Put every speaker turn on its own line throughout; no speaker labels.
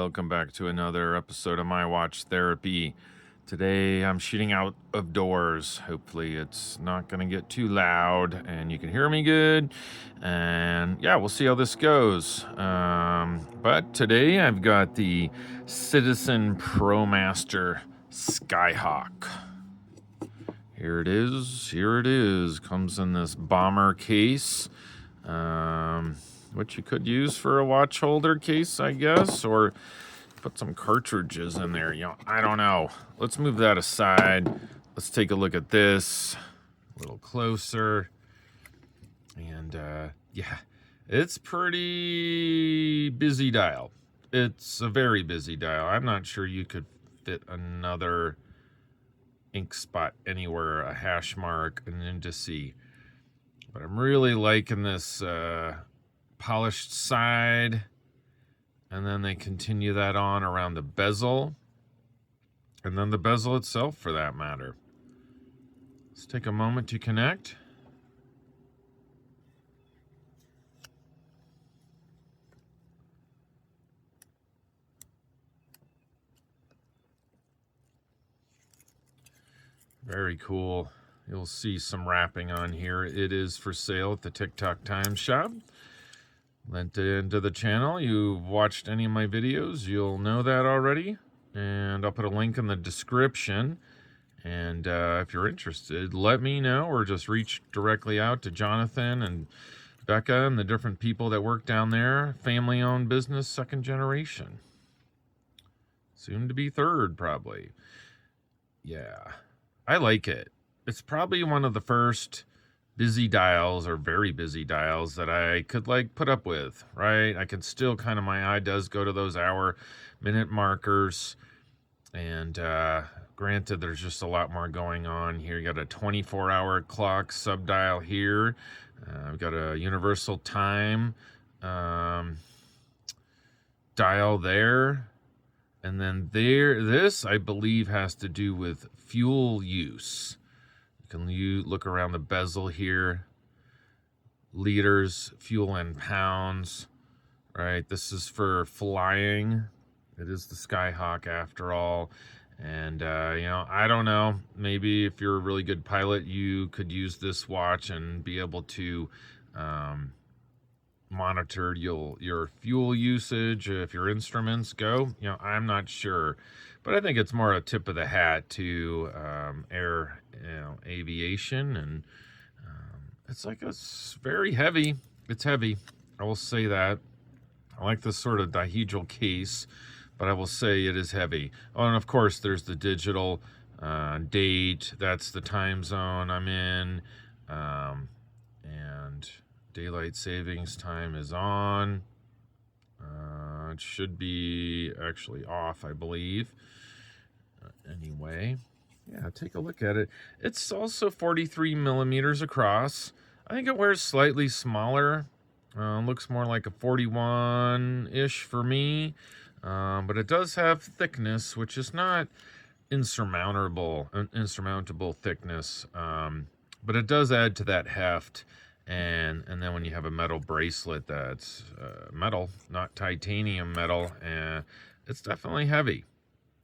welcome back to another episode of My Watch Therapy. Today I'm shooting out of doors. Hopefully it's not going to get too loud and you can hear me good. And yeah, we'll see how this goes. But today I've got the Citizen ProMaster Skyhawk. Here it is. Comes in this bomber case. Which you could use for a watch holder case, I guess, or put some cartridges in there. I don't know. Let's move that aside. Let's take a look at this a little closer. And yeah, it's pretty busy dial. It's a very busy dial. I'm not sure you could fit another ink spot anywhere, a hash mark, an indice. But I'm really liking this polished side, and then they continue that on around the bezel, and then the bezel itself for that matter. Let's take a moment to connect. Very cool. You'll see some wrapping on here. It is for sale at the Tick Tock Time Shop. Linked into the channel. You've watched any of my videos, you'll know that already. And I'll put a link in the description. And if you're interested, let me know, or just reach directly out to Jonathan and Becca and the different people that work down there. Family-owned business, second generation. Soon to be third, probably. Yeah, I like it. It's probably one of the first busy dials, or very busy dials, that I could put up with, right? I can still my eye does go to those hour-minute markers. And granted, there's just a lot more going on here. You got a 24-hour clock sub-dial here. I've got a universal time dial there. And then this, I believe, has to do with fuel use. You look around the bezel here, liters, fuel in pounds, right? This is for flying. It is the Skyhawk after all. And, I don't know, maybe if you're a really good pilot, you could use this watch and be able to monitor your fuel usage if your instruments go. I'm not sure. But I think it's more a tip of the hat to air, aviation, and it's very heavy. It's heavy. I will say that. I like this sort of dihedral case, but I will say it is heavy. Oh, and of course, there's the digital date. That's the time zone I'm in, and daylight savings time is on. It should be actually off, I believe. Anyway, yeah, take a look at it. It's also 43 millimeters across. I think it wears slightly smaller. Looks more like a 41-ish for me. But it does have thickness, which is not insurmountable thickness. But it does add to that heft. And then when you have a metal bracelet that's metal, not titanium metal, it's definitely heavy.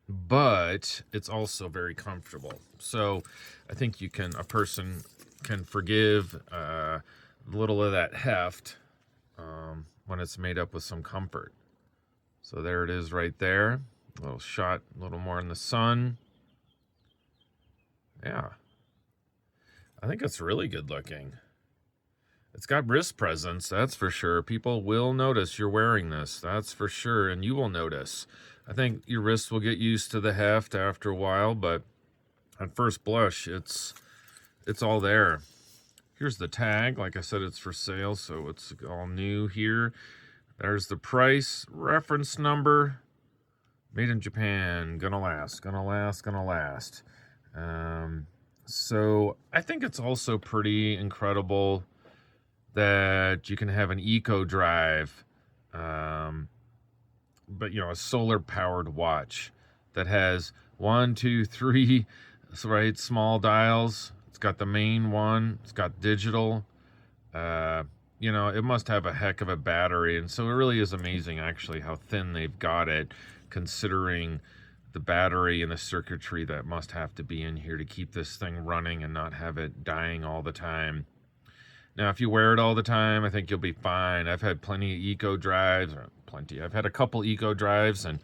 But it's also very comfortable. So I think a person can forgive a little of that heft when it's made up with some comfort. So there it is right there. A little shot, a little more in the sun. Yeah. I think it's really good looking. It's got wrist presence, that's for sure. People will notice you're wearing this, that's for sure, and you will notice. I think your wrists will get used to the heft after a while, but at first blush, it's all there. Here's the tag. Like I said, it's for sale, so it's all new here. There's the price, reference number, made in Japan, gonna last. So I think it's also pretty incredible that you can have an eco drive, but a solar powered watch that has 1, 2, 3, right, small dials. It's got the main one. It's got digital. you know, it must have a heck of a battery. And so it really is amazing, actually, how thin they've got it, considering the battery and the circuitry that must have to be in here to keep this thing running and not have it dying all the time. Now, if you wear it all the time, I think you'll be fine. I've had plenty of eco drives, or plenty. I've had a couple eco drives, and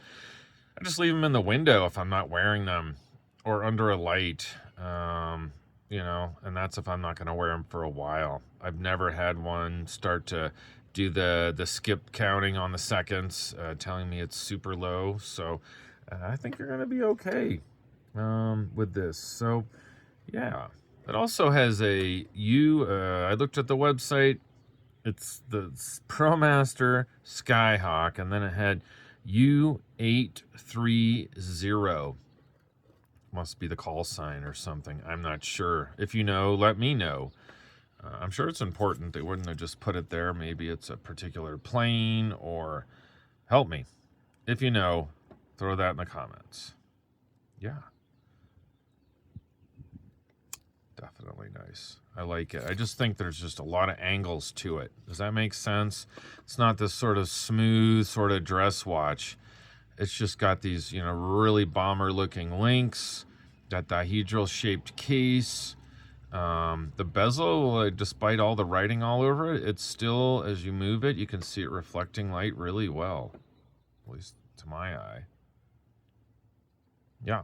I just leave them in the window if I'm not wearing them, or under a light, you know, and that's if I'm not going to wear them for a while. I've never had one start to do the skip counting on the seconds, telling me it's super low. So I think you're going to be okay with this. So yeah. It also has a I looked at the website. It's the ProMaster Skyhawk, and then it had U830. Must be the call sign or something. I'm not sure. If you know, let me know. I'm sure it's important. They wouldn't have just put it there. Maybe it's a particular plane, or help me. If you know, throw that in the comments. Yeah. Definitely nice. I like it. I just think there's just a lot of angles to it. Does that make sense? It's not this sort of smooth sort of dress watch. It's just got these, you know, really bomber looking links, that dihedral shaped case. The bezel, despite all the writing all over it, it's still, as you move it, you can see it reflecting light really well, at least to my eye. Yeah.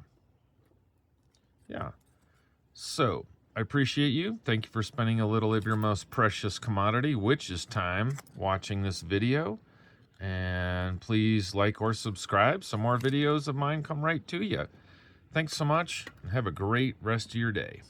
Yeah. So I appreciate you. Thank you for spending a little of your most precious commodity, which is time, watching this video. And please like or subscribe. Some more videos of mine come right to you. Thanks so much, and have a great rest of your day.